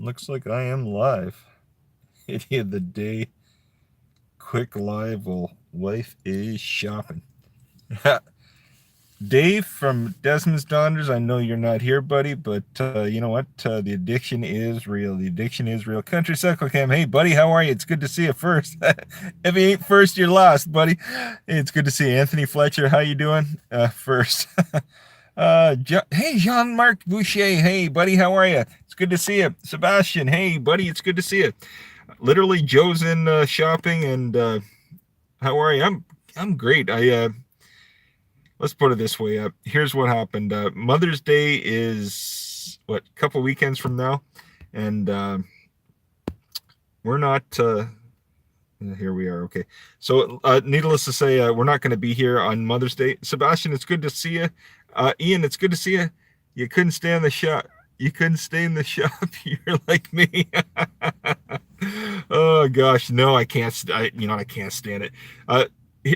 Looks like I am live. Idiot of the day. Quick live while wife is shopping. Dave from Desmond's Daughters, I know you're not here, buddy, but you know what? The addiction is real. The addiction is real. Country Cycle Cam, hey, buddy, how are you? It's good to see you first. If you ain't first, you're lost, buddy. Hey, it's good to see you. Anthony Fletcher, how you doing? First. Hey, Jean-Marc Boucher, hey, buddy, how are you? It's good to see you. Sebastian, hey, buddy, it's good to see you. Literally, Joe's in shopping, and how are you? I'm great. Let's put it this way. Here's what happened. Mother's Day is what, a couple weekends from now, and we're not. Here we are. Okay, so needless to say, we're not going to be here on Mother's Day. Sebastian, it's good to see you. Ian, it's good to see you. You couldn't stay in the shop. You couldn't stay in the shop. You're like me. Oh gosh, no, I can't. I can't stand it.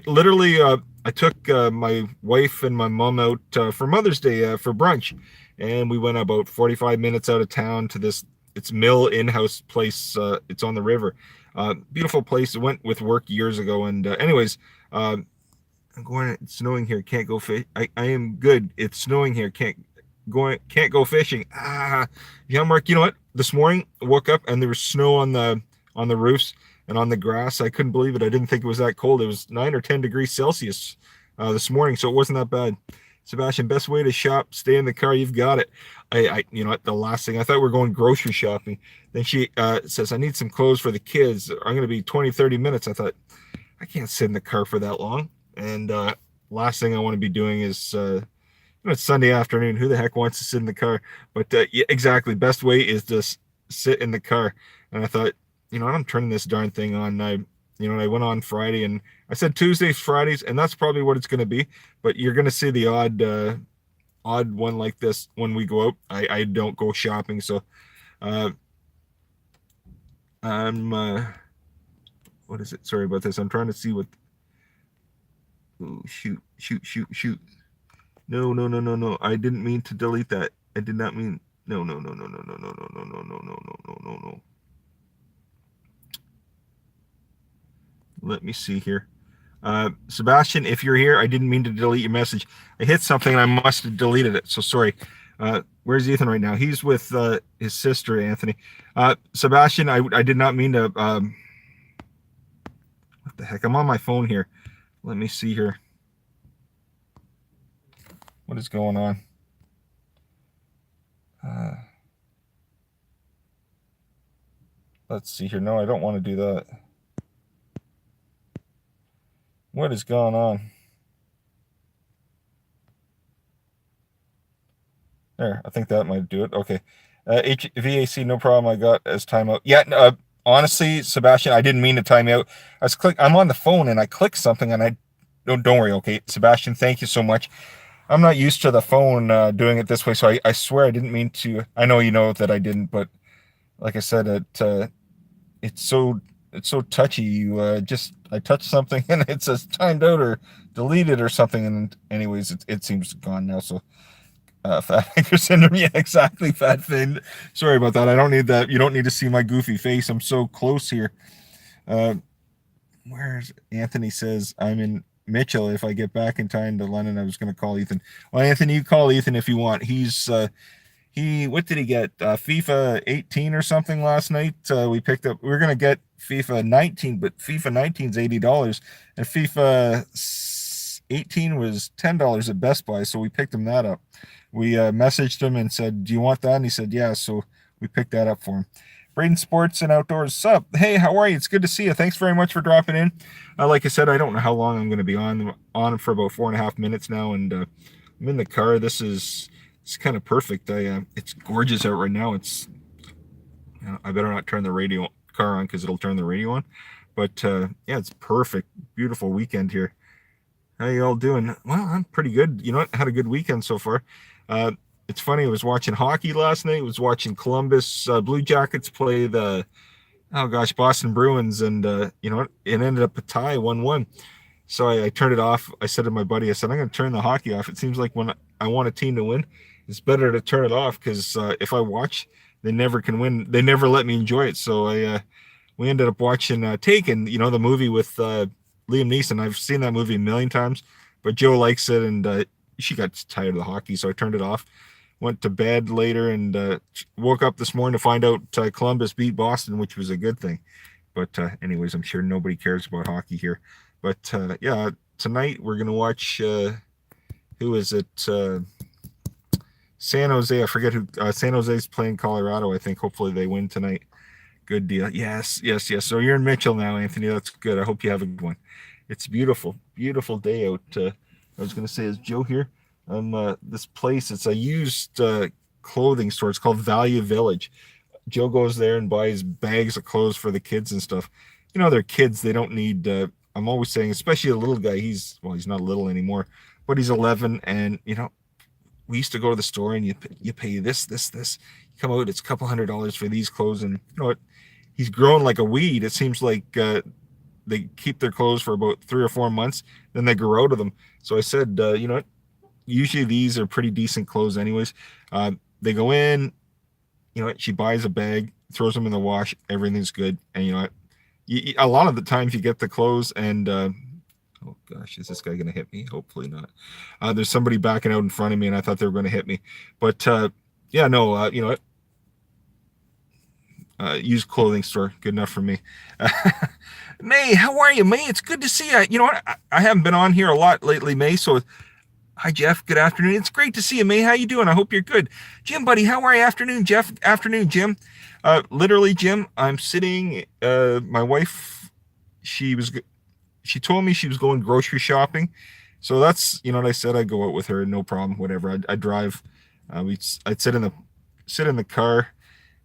Literally, I took my wife and my mom out for Mother's Day for brunch, and we went about 45 minutes out of town to this. It's Mill in-house place. It's on the river. Beautiful place. I went with work years ago, and anyways, I'm going. It's snowing here. Can't go fish. I am good. It's snowing here. Can't go fishing. Jean-Marc, you know what? This morning I woke up and there was snow on the roofs and on the grass. I couldn't believe it. I didn't think it was that cold. It was 9 or 10 degrees Celsius this morning, so it wasn't that bad. Sebastian, best way to shop, stay in the car. You've got it. You know what? The last thing I thought we were going grocery shopping. Then she says, I need some clothes for the kids. I'm going to be 20, 30 minutes. I thought, I can't sit in the car for that long. And last thing I want to be doing is, it's Sunday afternoon. Who the heck wants to sit in the car? But yeah, exactly. Best way is to sit in the car. And I thought, I'm turning this darn thing on. I went on Friday, and I said Tuesdays, Fridays, and that's probably what it's going to be. But you're going to see the odd one like this when we go out. I don't go shopping, so I'm what is it? Sorry about this. I'm trying to see what. Oh, shoot. No. I didn't mean to delete that. I did not mean. No. Let me see here. Sebastian, if you're here, I didn't mean to delete your message. I hit something and I must have deleted it. So sorry. Where's Ethan right now? He's with his sister, Anthony. Sebastian, I did not mean to. What the heck? I'm on my phone here. Let me see here. What is going on? Let's see here. No, I don't want to do that. What is going on? There, I think that might do it. Okay. VAC, no problem. I got as timeout. Yeah, honestly, Sebastian, I didn't mean to time out. I'm on the phone and I clicked something and I don't worry. Okay, Sebastian, thank you so much. I'm not used to the phone doing it this way, so I swear I didn't mean to. I know you know that I didn't, but like I said, it's so touchy. I touched something and it says timed out or deleted or something, and anyways, it seems gone now. So fat finger syndrome, yeah, exactly. Fat fin. Sorry about that. I don't need that. You don't need to see my goofy face. I'm so close here. Where's Anthony? Says I'm in Mitchell. If I get back in time to London, I was going to call Ethan. Well, Anthony, you call Ethan if you want. What did he get? FIFA 18 or something last night. We picked up. We were going to get FIFA 19, but FIFA 19 is $80, and FIFA 18 was $10 at Best Buy. So we picked him that up. We messaged him and said, "Do you want that?" And he said, "Yeah." So we picked that up for him. Braden Sports and Outdoors. Sup? Hey, how are you? It's good to see you. Thanks very much for dropping in. Like I said, I don't know how long I'm going to be on for about 4.5 minutes now, and I'm in the car. It's kind of perfect. It's gorgeous out right now. I better not turn the car on because it'll turn the radio on. But yeah, it's perfect. Beautiful weekend here. How you all doing? Well, I'm pretty good. You know what? I had a good weekend so far. It's funny. I was watching hockey last night. I was watching Columbus Blue Jackets play the Boston Bruins, and you know what? It ended up a tie, 1-1. So I turned it off. I said to my buddy, I said, I'm going to turn the hockey off. It seems like when I want a team to win, it's better to turn it off because if I watch they never can win. They never let me enjoy it. So we ended up watching Taken, the movie with Liam Neeson. I've seen that movie a million times, but Joe likes it, and she got tired of the hockey, so I turned it off. Went to bed later and woke up this morning to find out Columbus beat Boston, which was a good thing. But anyways, I'm sure nobody cares about hockey here. But yeah, tonight we're gonna watch. Who is it? San Jose. I forget who. San Jose's playing Colorado. I think. Hopefully they win tonight. Good deal. Yes, yes, yes. So you're in Mitchell now, Anthony. That's good. I hope you have a good one. It's beautiful, beautiful day out. I was gonna say, is Joe here? This place. It's a used clothing store. It's called Value Village. Joe goes there and buys bags of clothes for the kids and stuff. They're kids. They don't need. I'm always saying, especially a little guy. He's not little anymore, but he's 11, and we used to go to the store and you pay this. You come out, it's a couple $100 for these clothes, and you know what? He's grown like a weed. It seems like they keep their clothes for about 3 or 4 months, then they grow out of them. So I said, you know what? Usually these are pretty decent clothes, anyways. They go in, she buys a bag, throws them in the wash, everything's good, and you know what? A lot of the times you get the clothes and oh gosh, is this guy gonna hit me? Hopefully not. There's somebody backing out in front of me and I thought they were going to hit me, but yeah, no, you know what? Used clothing store, good enough for me. May, how are you, May? It's good to see you. You know what? I haven't been on here a lot lately, May, so hi, Jeff. Good afternoon. It's great to see you, May. How you doing? I hope you're good. Jim, buddy, how are you? Afternoon, Jeff. Afternoon, Jim. Literally, Jim, I'm sitting, my wife, she told me she was going grocery shopping. So that's, what I said, I'd go out with her, no problem, whatever. I'd drive. I'd sit in the car.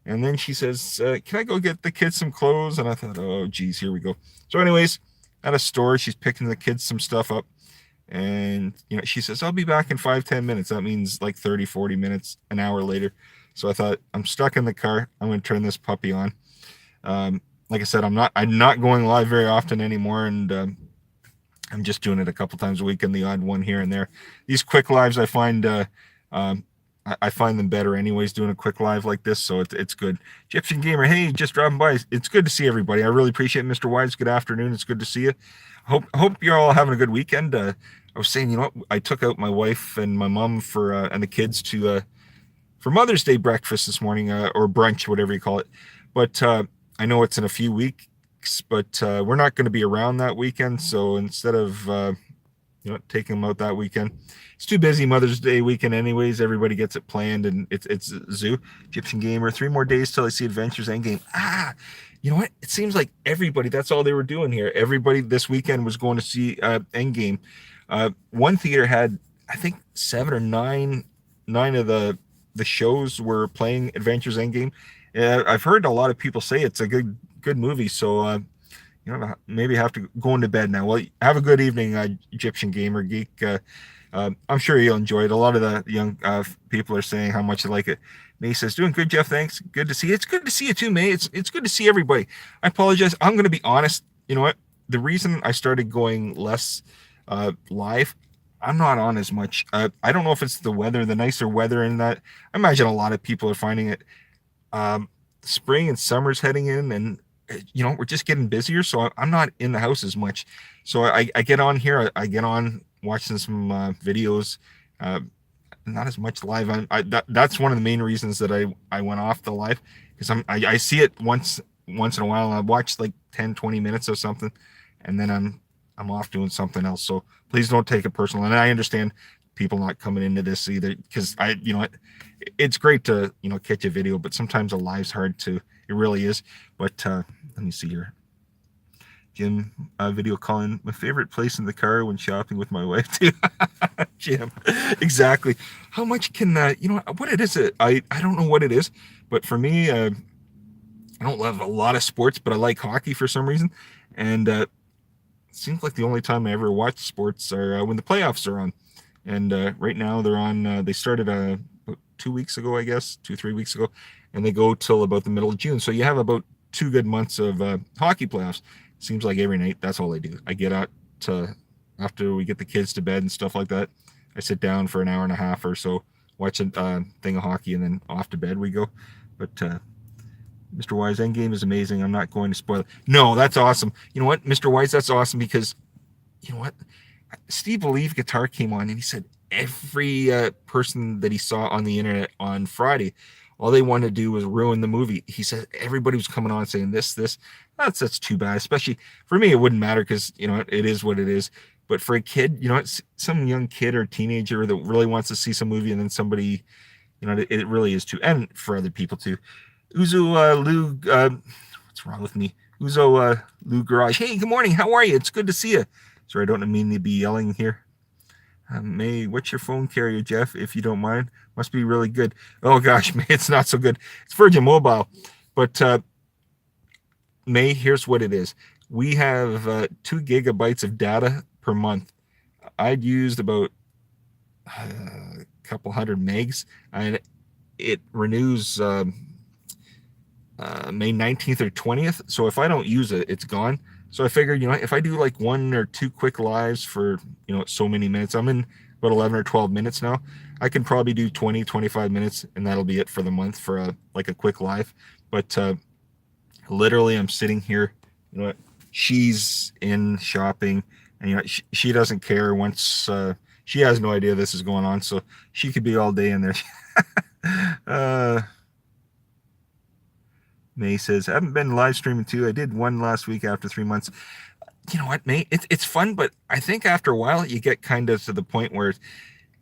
And then she says, can I go get the kids some clothes? And I thought, oh, geez, here we go. So anyways, at a store, she's picking the kids some stuff up. And, she says, I'll be back in 5-10 minutes. That means like 30-40 minutes, an hour later. So I thought, I'm stuck in the car. I'm going to turn this puppy on. Like I said, I'm not going live very often anymore. And I'm just doing it a couple times a week and the odd one here and there. These quick lives, I find I find them better anyways, doing a quick live like this, so it's good. Egyptian Gamer, hey, just dropping by. It's good to see everybody. I really appreciate it. Mr. Wise, good afternoon. It's good to see you. Hope you're all having a good weekend. I was saying, I took out my wife and my mom and the kids for Mother's Day breakfast this morning, or brunch, whatever you call it. But I know it's in a few weeks, but we're not going to be around that weekend, so instead of taking them out that weekend. It's too busy Mother's Day weekend anyways. Everybody gets it planned, and it's zoo. Egyptian Gamer, 3 more days till I see Adventures Endgame. You know what? It seems like everybody, that's all they were doing here. Everybody this weekend was going to see Endgame. One theater had, I think, 7 or 9 of the shows were playing Adventures Endgame. I've heard a lot of people say it's a good movie, so maybe have to go into bed now. Well, have a good evening, Egyptian Gamer Geek. I'm sure you'll enjoy it. A lot of the young people are saying how much they like it. May says, doing good, Jeff, thanks. Good to see you. It's good to see you too, May. It's good to see everybody. I apologize. I'm going to be honest. You know what? The reason I started going less live, I'm not on as much. I don't know if it's the weather, the nicer weather, and that. I imagine a lot of people are finding it. Spring and summer's heading in, and we're just getting busier, so I'm not in the house as much. So I get on here, I get on watching some videos, not as much live. That's one of the main reasons that I went off the live, because I see it once in a while, and I watch like 10-20 minutes or something, and then I'm off doing something else. So please don't take it personal. And I understand people not coming into this either, because it's great to catch a video, but sometimes a live's hard to. It really is. But let me see here. Jim, video calling, my favorite place in the car when shopping with my wife too. Jim, exactly. How much can what it is? I don't know what it is, but for me, I don't love a lot of sports, but I like hockey for some reason, and it seems like the only time I ever watch sports are when the playoffs are on. And right now they're on. They started about 2 weeks ago, I guess, 2-3 weeks ago, and they go till about the middle of June. So you have about 2 good months of hockey playoffs. Seems like every night that's all I do. I get out after we get the kids to bed and stuff like that. I sit down for an hour and a half or so, watch a thing of hockey, and then off to bed we go. But Mr. Wise, Endgame is amazing. I'm not going to spoil it. No, that's awesome. You know what, Mr. Wise, that's awesome because you know what? Steve Believe Guitar came on and he said every person that he saw on the internet on Friday, all they wanted to do was ruin the movie. He said everybody was coming on saying this. That's too bad. Especially for me, it wouldn't matter because you know it is what it is. But for a kid, you know, it's some young kid or teenager that really wants to see some movie, and then somebody, you know, it really is too, and for other people too. Uzo Lou, what's wrong with me? Uzo Lou Garage. Hey, good morning. How are you? It's good to see you. Sorry, I don't mean to be yelling here. May, what's your phone carrier, Jeff, if you don't mind? Must be really good. Oh, gosh, May, it's not so good. It's Virgin Mobile. But, May, here's what it is. We have 2 gigabytes of data per month. I'd used about a couple hundred megs, and it renews May 19th or 20th. So if I don't use it, it's gone. So I figured, you know, if I do like 1 or 2 quick lives for, you know, so many minutes, I'm in about 11 or 12 minutes now. I can probably do 20, 25 minutes, and that'll be it for the month for like a quick live. But literally, I'm sitting here, you know, she's in shopping, and you know, she doesn't care once. She has no idea this is going on, so she could be all day in there. May says, I haven't been live streaming too. I did one last week after 3 months. You know what, May? It's fun, but I think after a while you get kind of to the point where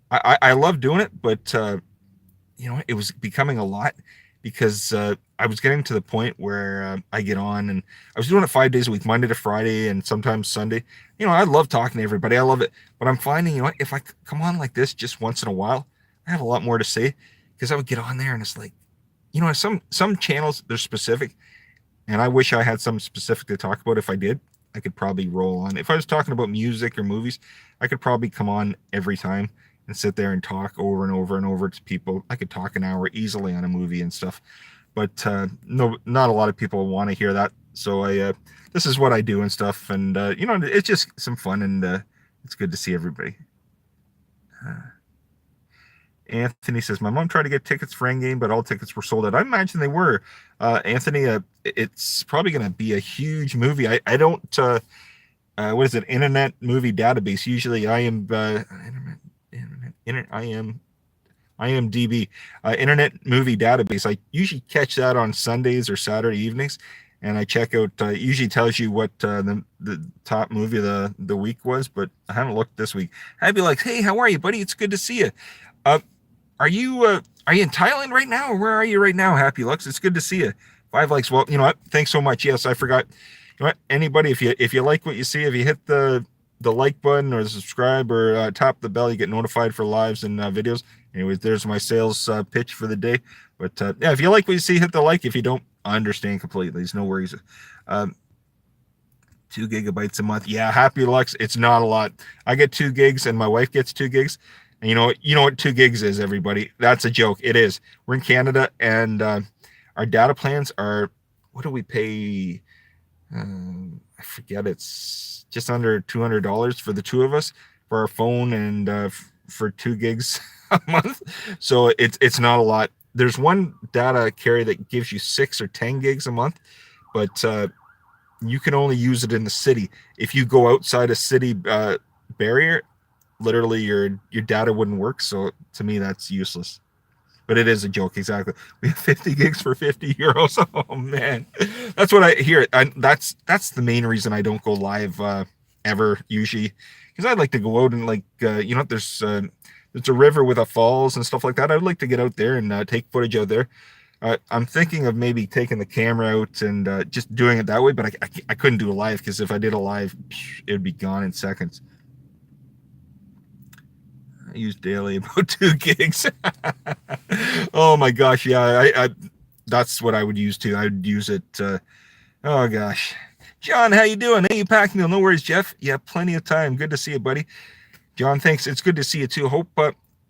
I love doing it, but you know, it was becoming a lot because I was getting to the point where I get on and I was doing it 5 days a week, Monday to Friday, and sometimes Sunday. You know, I love talking to everybody. I love it, but I'm finding, you know, if I come on like this just once in a while, I have a lot more to say because I would get on there and it's like, you know, some channels they're specific, and I wish I had something specific to talk about. If I did, I could probably roll on. If I was talking about music or movies, I could probably come on every time and sit there and talk over and over and over to people. I could talk an hour easily on a movie and stuff, but no, not a lot of people want to hear that. So I this is what I do and stuff, and you know, it's just some fun, and it's good to see everybody. Anthony says, my mom tried to get tickets for Endgame, but all tickets were sold out. I imagine they were. Anthony, it's probably going to be a huge movie. I don't, what is it, Internet Movie Database. Usually I am, IMDb, Internet Movie Database. I usually catch that on Sundays or Saturday evenings, and I check out, it usually tells you what the top movie of the week was, but I haven't looked this week. I'd be like, hey, how are you, buddy? It's good to see you. Are you in Thailand right now, or where are you right now, Happy Lux? It's good to see you. 5 likes. Well, you know what? Thanks so much. Yes, I forgot. You know what? Anybody, if you like what you see, if you hit the like button or the subscribe or tap the bell, you get notified for lives and videos. Anyways, there's my sales pitch for the day. But yeah, if you like what you see, hit the like. If you don't, I understand completely. There's no worries. 2 gigabytes a month. Yeah, Happy Lux. It's not a lot. I get 2 gigs, and my wife gets 2 gigs. And you know what 2 gigs is, everybody. That's a joke. It is. We're in Canada, and our data plans are, what do we pay? I forget. It's just under $200 for the 2 of us for our phone, and for 2 gigs a month. So it's not a lot. There's one data carrier that gives you 6 or 10 gigs a month, but you can only use it in the city. If you go outside a city barrier, literally your data wouldn't work. So to me, that's useless. But it is a joke. Exactly. We have 50 gigs for 50 euros. Oh man, that's what I hear. That's the main reason I don't go live ever usually, because I'd like to go out and like you know, there's a river with a falls and stuff like that. I'd like to get out there and take footage out there. I'm thinking of maybe taking the camera out and just doing it that way, but I couldn't do a live, because if I did a live, it would be gone in seconds. I use daily about 2 gigs. Oh my gosh, yeah, I that's what I would use too. I'd use it. Oh gosh, John, how you doing? Hey, pack meal. No worries, Jeff. Yeah, plenty of time. Good to see you, buddy. John, thanks. It's good to see you too. Hope.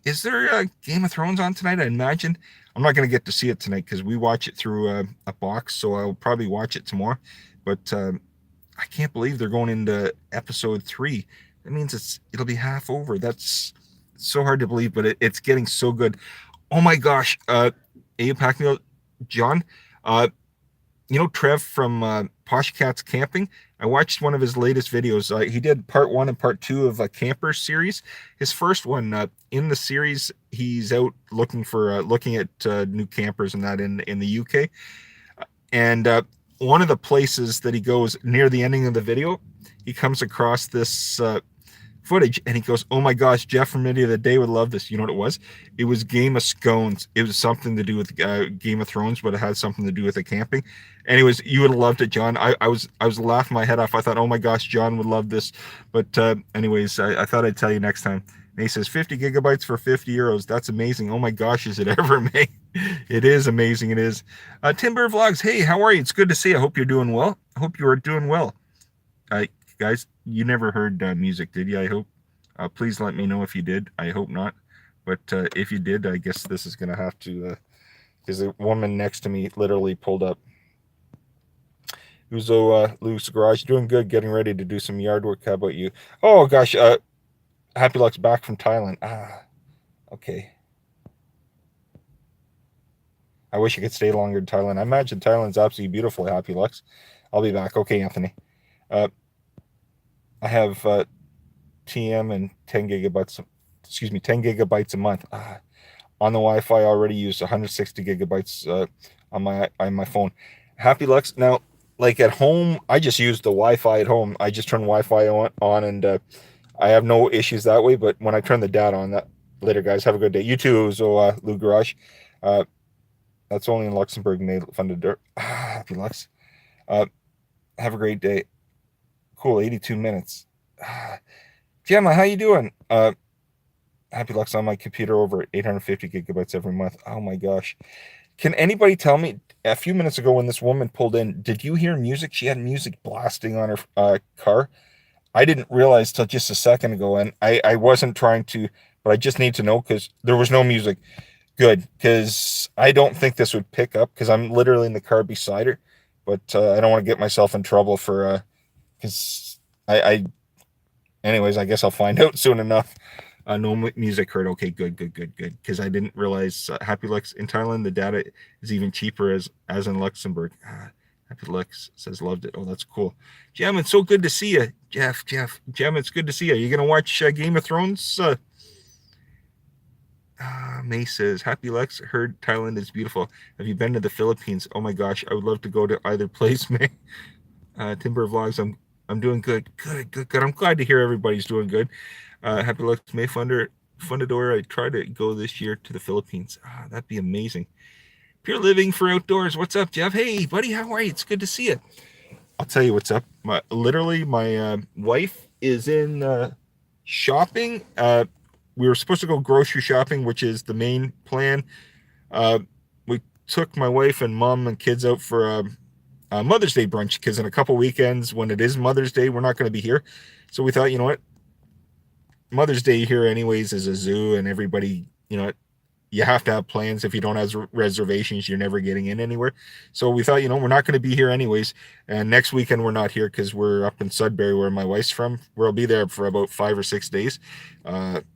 Is there Game of Thrones on tonight? I imagine. I'm not going to get to see it tonight because we watch it through a box, so I'll probably watch it tomorrow. But I can't believe they're going into episode 3. That means it'll be half over. That's so hard to believe, but it's getting so good. Oh my gosh, Abe Packnell, John, Trev from Posh Cats Camping. I watched one of his latest videos. He did part 1 and part 2 of a camper series. His first one in the series, he's out looking at new campers and that in the UK. And one of the places that he goes near the ending of the video, he comes across this footage and he goes, "Oh my gosh, Jeff from India the Day would love this." You know what it was? It was Game of Scones. It was something to do with Game of Thrones, but it had something to do with the camping. Anyways, you would have loved it, John. I was laughing my head off. I thought, oh my gosh, John would love this. But anyways, I thought I'd tell you next time. And he says 50 gigabytes for 50 euros. That's amazing. Oh my gosh, is it ever made? It is amazing. It is. Timber Vlogs. Hey, how are you? It's good to see you. I hope you're doing well. I hope you are doing well. Guys, you never heard music, did you? I hope. Please let me know if you did. I hope not. But if you did, I guess this is going to have to, because the woman next to me literally pulled up. Uzo Luke's Garage, doing good, getting ready to do some yard work. How about you? Oh, gosh. Happy Luck's back from Thailand. Okay. I wish I could stay longer in Thailand. I imagine Thailand's absolutely beautiful, Happy Lux. I'll be back. Okay, Anthony. I have TM and 10 gigabytes a month. On the Wi-Fi, I already use 160 gigabytes on my phone. Happy Lux. Now, like at home, I just use the Wi-Fi at home. I just turn Wi-Fi on and I have no issues that way. But when I turn the data on, that later, guys, have a good day. You too, so Lou Garage. That's only in Luxembourg, funded dirt. Happy Lux. Have a great day. Cool, 82 minutes. Gemma, how you doing? Happy Lux on my computer over 850 gigabytes every month. Oh my gosh. Can anybody tell me, a few minutes ago when this woman pulled in, did you hear music? She had music blasting on her car. I didn't realize till just a second ago, and I wasn't trying to, but I just need to know because there was no music. Good, because I don't think this would pick up because I'm literally in the car beside her, but I don't want to get myself in trouble for, because anyways, I guess I'll find out soon enough. No music heard. Okay, good. Because I didn't realize Happy Lux in Thailand, the data is even cheaper as in Luxembourg. Happy Lux says loved it. Oh, that's cool. Jem, it's so good to see you. Jeff. Jem, it's good to see you. You gonna watch Game of Thrones? May says, Happy Lux, heard Thailand is beautiful. Have you been to the Philippines? Oh my gosh, I would love to go to either place, May. Timber Vlogs, I'm doing good. I'm glad to hear everybody's doing good. Happy Lux, May Fundador. I try to go this year to the Philippines. That'd be amazing. Pure Living for Outdoors. What's up, Jeff? Hey, buddy, how are you? It's good to see you. I'll tell you what's up. My wife is in shopping. We were supposed to go grocery shopping, which is the main plan. We took my wife and mom and kids out for Mother's Day brunch because in a couple weekends when it is Mother's Day, we're not going to be here. So we thought, you know what? Mother's Day here anyways is a zoo and everybody, you have to have plans. If you don't have reservations, you're never getting in anywhere. So we thought, we're not going to be here anyways. And next weekend, we're not here because we're up in Sudbury where my wife's from. We'll be there for about 5 or 6 days.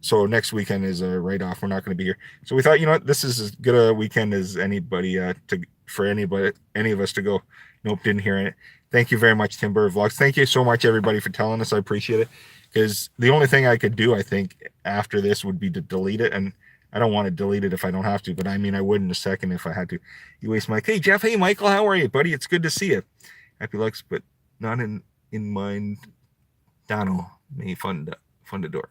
So next weekend is a write-off. We're not going to be here. So we thought, this is as good a weekend as anybody any of us to go. Nope, didn't hear it. Thank you very much, Timber Vlogs. Thank you so much, everybody, for telling us. I appreciate it. Because the only thing I could do, I think, after this would be to delete it. And I don't want to delete it if I don't have to, but I mean, I would in a second if I had to. You waste Mike. Hey, Jeff. Hey, Michael. How are you, buddy? It's good to see you. Happy Lux, but not in mind. Dano, May Fundador.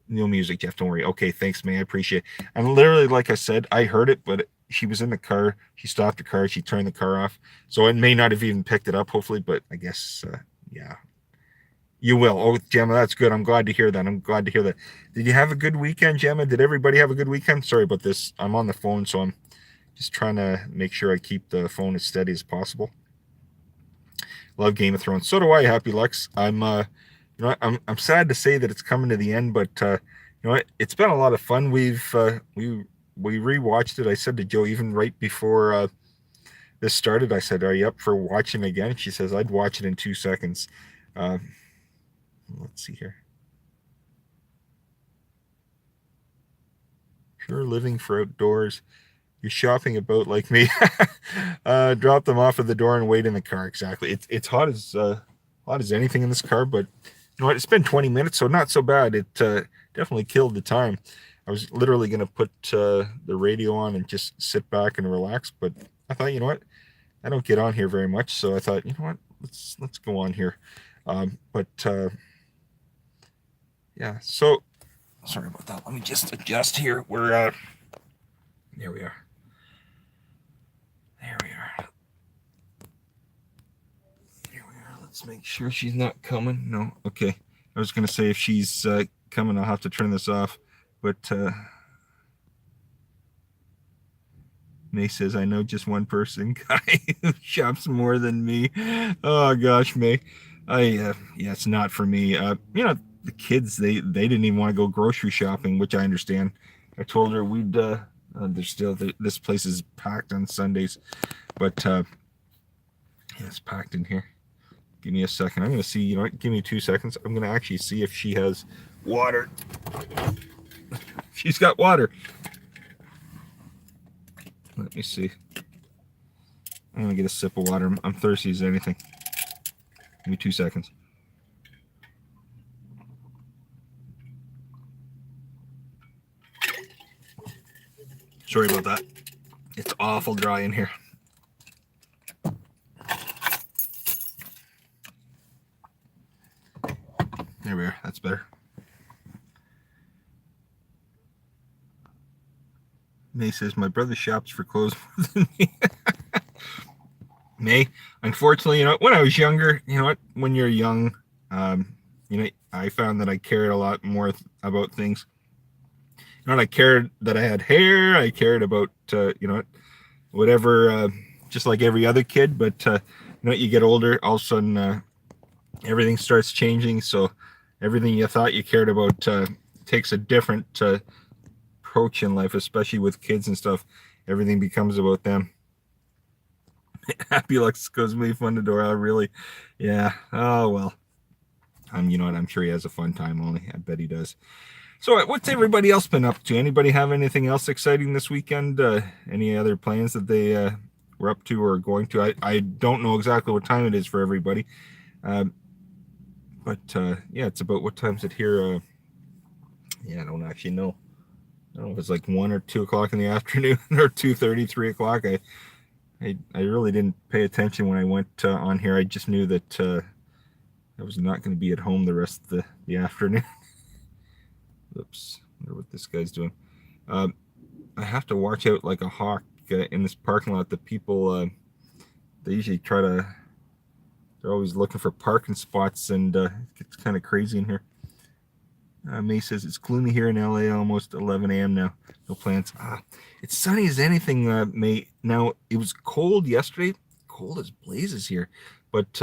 No music, Jeff. Don't worry. Okay, thanks, May. I appreciate it. And literally, like I said, I heard it, but she was in the car. She stopped the car. She turned the car off. So it may not have even picked it up, hopefully, but I guess, yeah. You will. Oh, Gemma, that's good. I'm glad to hear that. Did you have a good weekend, Gemma? Did everybody have a good weekend? Sorry about this. I'm on the phone, so I'm just trying to make sure I keep the phone as steady as possible. Love Game of Thrones. So do I, Happy Lux. I'm sad to say that it's coming to the end, but it's been a lot of fun. We rewatched it. I said to Joe even right before this started, I said, "Are you up for watching again?" She says, "I'd watch it in 2 seconds." Let's see here. Pure Living for Outdoors. you're shopping about like me. Drop them off at the door and wait in the car. Exactly. It's hot as anything in this car, but you know what? It's been 20 minutes, so not so bad. It definitely killed the time. I was literally gonna put the radio on and just sit back and relax, but I thought, you know what? I don't get on here very much, so I thought, you know what? Let's go on here. But yeah. So sorry about that. Let me just adjust here. We're there we are. There we are. Here we are. Let's make sure she's not coming. No. Okay. I was gonna say if she's coming, I'll have to turn this off. But May says, I know just one person, guy, who shops more than me. Oh gosh, May. Yeah, it's not for me. You know, the kids, they didn't even want to go grocery shopping, which I understand. I told her we'd there's still this place is packed on Sundays, but yeah, it's packed in here. Give me a second. I'm gonna see. You know what? Give me 2 seconds. I'm gonna actually see if she has water. She's got water. Let me see. I'm gonna get a sip of water. I'm thirsty as anything. Give me 2 seconds. Sorry about that. It's awful dry in here. There we are. That's better. May says, my brother shops for clothes more than me. May, unfortunately, you know, when I was younger, you know what, when you're young, you know, I found that I cared a lot more about things. You know, I cared that I had hair. I cared about, you know, whatever, just like every other kid. But, you know, you get older, all of a sudden, everything starts changing. So everything you thought you cared about takes a different approach in life, especially with kids and stuff. Everything becomes about them. Happy Lux goes, me fun to Dora. Really? Yeah. Oh well. You know what? I'm sure he has a fun time. Only I bet he does. So, what's everybody else been up to? Anybody have anything else exciting this weekend? Any other plans that they were up to or going to? I don't know exactly what time it is for everybody, but yeah, it's about what time is it here? Yeah, I don't actually know. I don't know if it's like 1 or 2 o'clock in the afternoon or 2:30, 3 o'clock. I really didn't pay attention when I went on here. I just knew that I was not going to be at home the rest of the afternoon. Oops, I wonder what this guy's doing. I have to watch out like a hawk in this parking lot. The people, they usually they're always looking for parking spots, and it gets kind of crazy in here. May says, it's gloomy here in LA, almost 11 a.m. now. No plans. It's sunny as anything, May. Now, it was cold yesterday. Cold as blazes here. But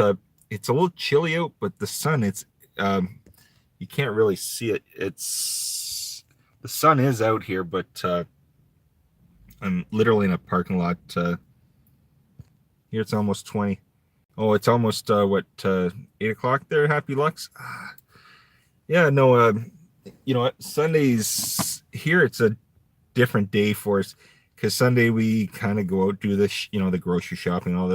it's a little chilly out, but the sun, it's you can't really see it. The sun is out here, but I'm literally in a parking lot. Here it's almost 20. Oh, it's almost 8 o'clock there, Happy Lux? Yeah, no, you know what? Sundays here, it's a different day for us, because Sunday we kind of go out, do the you know, the grocery shopping, all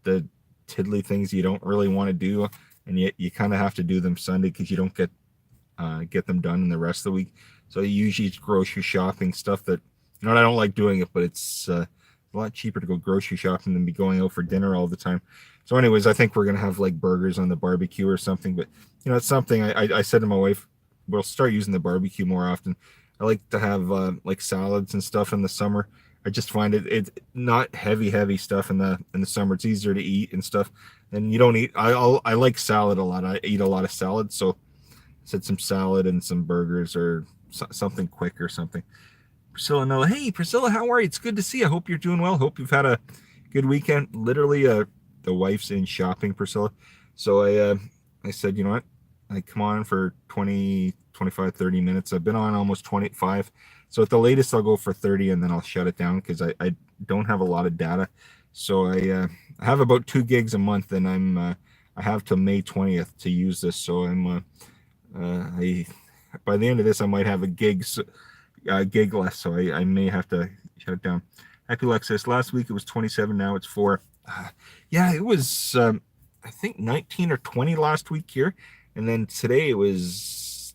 the tiddly things you don't really want to do, and yet you kind of have to do them Sunday because you don't get them done in the rest of the week. So usually it's grocery shopping stuff that, you know, I don't like doing it, but it's a lot cheaper to go grocery shopping than be going out for dinner all the time. So anyways, I think we're gonna have like burgers on the barbecue or something. But you know, it's something I said to my wife, we'll start using the barbecue more often. I like to have like salads and stuff in the summer. I just find it's not heavy stuff in the summer. It's easier to eat and stuff. And you don't eat. I like salad a lot. I eat a lot of salad. So I said some salad and some burgers or something quick or something. Priscilla, no, hey Priscilla, how are you? It's good to see you. I hope you're doing well. Hope you've had a good weekend. Literally, the wife's in shopping, Priscilla. So I said, you know what? I come on for 20, 25, 30 minutes. I've been on almost 25. So at the latest, I'll go for 30 and then I'll shut it down because I don't have a lot of data. So I have about 2 gigs a month, and I have till May 20th to use this. So by the end of this, I might have a gig less. So I may have to shut it down. Happy Luck says last week it was 27, now it's 4. Yeah, it was I think 19 or 20 last week here, and then today it was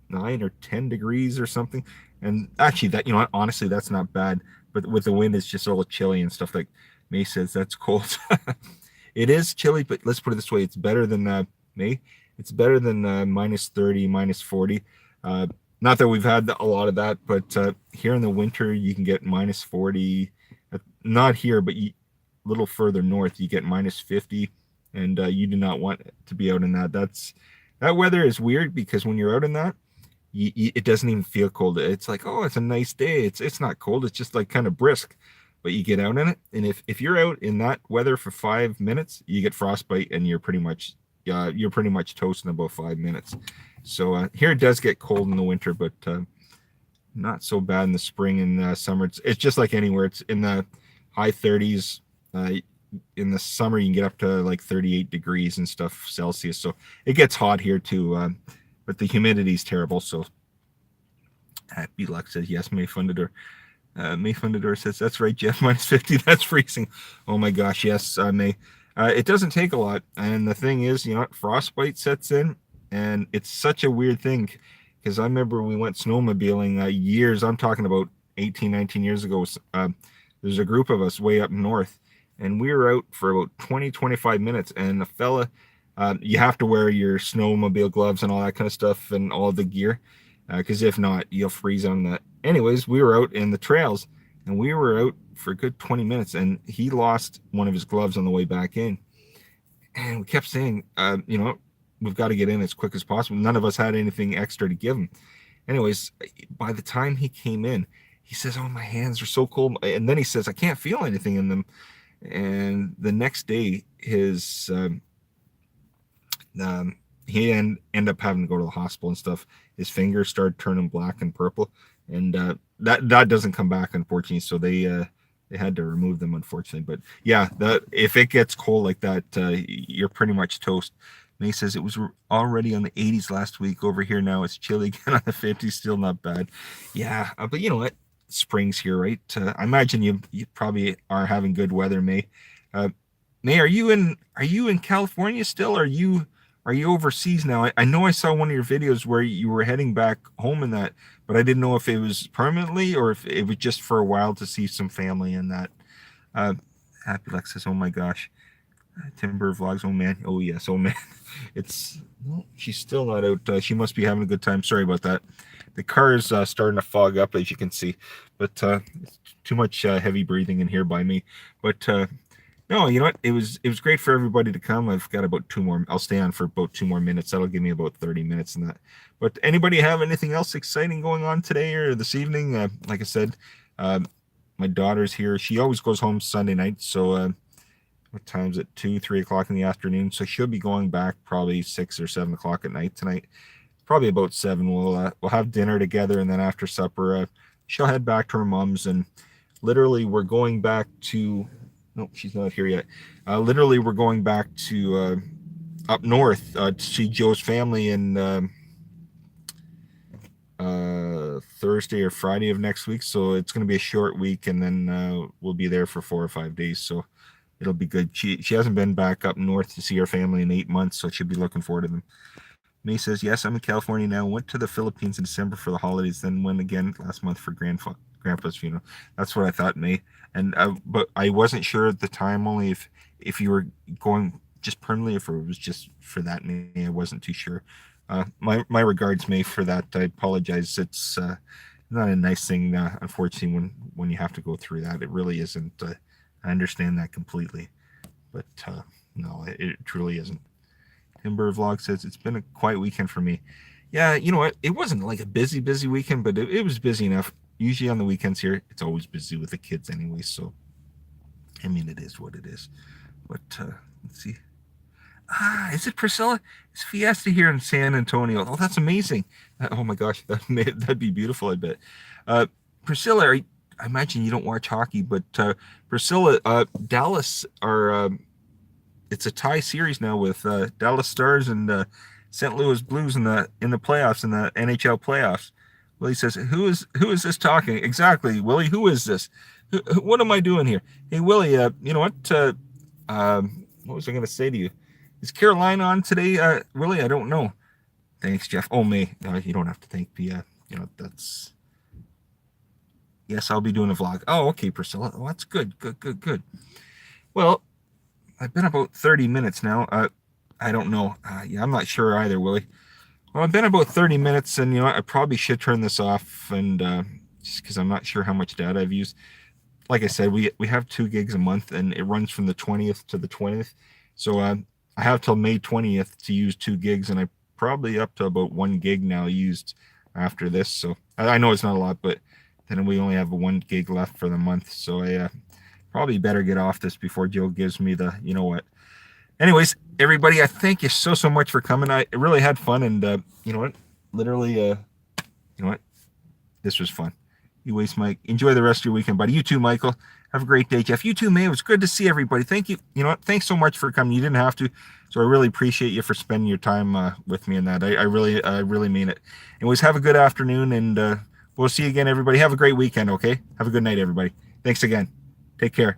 9 or 10 degrees or something. And actually, that, you know what, honestly, that's not bad. But with the wind, it's just a little chilly and stuff. Like May says, that's cold. It is chilly, but let's put it this way: it's better than May. It's better than minus 30, minus 40. Not that we've had a lot of that, but here in the winter, you can get minus 40. Not here, but a little further north, you get minus 50, and you do not want to be out in that. That weather is weird because when you're out in that, it doesn't even feel cold. It's like, oh, it's a nice day. It's not cold. It's just like kind of brisk. But you get out in it, and if you're out in that weather for 5 minutes, you get frostbite, and you're pretty much toast in about 5 minutes. So here it does get cold in the winter, but not so bad in the spring and summer. It's just like anywhere. It's in the high 30s. In the summer, you can get up to like 38 degrees and stuff Celsius. So it gets hot here too, but the humidity is terrible. So Happy Luck says yes, May Fundador. May Fundador says that's right, Jeff. Minus 50. That's freezing. Oh my gosh, yes, May. It doesn't take a lot, and the thing is, you know, frostbite sets in, and it's such a weird thing because I remember we went snowmobiling years. I'm talking about 18, 19 years ago. There's a group of us way up north, and we were out for about 20, 25 minutes, and the fella, you have to wear your snowmobile gloves and all that kind of stuff and all the gear, because if not, you'll freeze on that. Anyways, we were out in the trails, and we were out for a good 20 minutes, and he lost one of his gloves on the way back in. And we kept saying, you know, we've got to get in as quick as possible. None of us had anything extra to give him. Anyways, by the time he came in, he says, oh, my hands are so cold. And then he says, I can't feel anything in them. And the next day, his he ended up having to go to the hospital and stuff. His fingers started turning black and purple, and that doesn't come back, unfortunately. So they had to remove them, unfortunately. But yeah, if it gets cold like that, you're pretty much toast. May says it was already on the 80s last week. Over here now, it's chilly again on the 50s. Still not bad. Yeah, but you know what? Spring's here, right? I imagine you probably are having good weather, May. May, are you in California still? Are you overseas now? I know I saw one of your videos where you were heading back home in that, but I didn't know if it was permanently or if it was just for a while to see some family in that. Happy Lex says, oh my gosh. Timber Vlogs, oh man. Oh yes, oh man. She's still not out. She must be having a good time. Sorry about that. The car is starting to fog up, as you can see, but it's too much heavy breathing in here by me. But no, you know what? It was great for everybody to come. I've got about 2 more. I'll stay on for about 2 more minutes. That'll give me about 30 minutes in that. But anybody have anything else exciting going on today or this evening? Like I said, my daughter's here. She always goes home Sunday night. So what time's it? 2, 3 o'clock in the afternoon. So she'll be going back probably 6 or 7 o'clock at night tonight. Probably about 7. We'll have dinner together, and then after supper, she'll head back to her mom's. And literally, we're going back to. No, she's not here yet. Literally, we're going back to up north to see Joe's family in Thursday or Friday of next week. So it's going to be a short week, and then we'll be there for 4 or 5 days. So it'll be good. She hasn't been back up north to see her family in 8 months, so she'll be looking forward to them. May says, yes, I'm in California now. Went to the Philippines in December for the holidays, then went again last month for Grandpa's funeral. That's what I thought, May. And but I wasn't sure at the time only if you were going just permanently, if it was just for that, May. I wasn't too sure. My regards, May, for that. I apologize. It's not a nice thing, unfortunately, when you have to go through that. It really isn't. I understand that completely, but no, it truly isn't. Timber Vlog says it's been a quiet weekend for me. Yeah, you know what? It wasn't like a busy weekend, but it was busy enough. Usually on the weekends here, it's always busy with the kids anyway. So, I mean, it is what it is. But let's see. Is it Priscilla? It's Fiesta here in San Antonio. Oh, that's amazing. Oh my gosh, that'd be beautiful, I bet. Priscilla, I imagine you don't watch hockey, but Priscilla, Dallas are. It's a tie series now with Dallas Stars and St. Louis Blues in the playoffs, in the NHL playoffs. Willie says, "Who is this talking?" Exactly, Willie. Who is this? What am I doing here? Hey, Willie, you know what was I going to say to you? Is Caroline on today, Willie? I don't know. Thanks, Jeff. Oh, May. You don't have to thank me. That's... Yes, I'll be doing a vlog. Oh, okay, Priscilla. Oh, that's good. Good, good, good. Well, I've been about 30 minutes now. I don't know. Yeah, I'm not sure either, Willie. Well, I've been about 30 minutes, and I probably should turn this off, and just because I'm not sure how much data I've used. Like I said, we have 2 gigs a month, and it runs from the 20th to the 20th. So I have till May 20th to use 2 gigs, and I probably up to about 1 gig now used after this. So I know it's not a lot, but then we only have 1 gig left for the month. So I probably better get off this before Joe gives me the, you know what. Anyways, everybody, I thank you so much for coming. I really had fun, and you know what? Literally, you know what? This was fun. Anyways, Mike, enjoy the rest of your weekend, buddy. You too, Michael. Have a great day, Jeff. You too, May. It was good to see everybody. Thank you. You know what? Thanks so much for coming. You didn't have to, so I really appreciate you for spending your time with me in that. I really mean it. Anyways, have a good afternoon, and we'll see you again, everybody. Have a great weekend. Okay. Have a good night, everybody. Thanks again. Take care.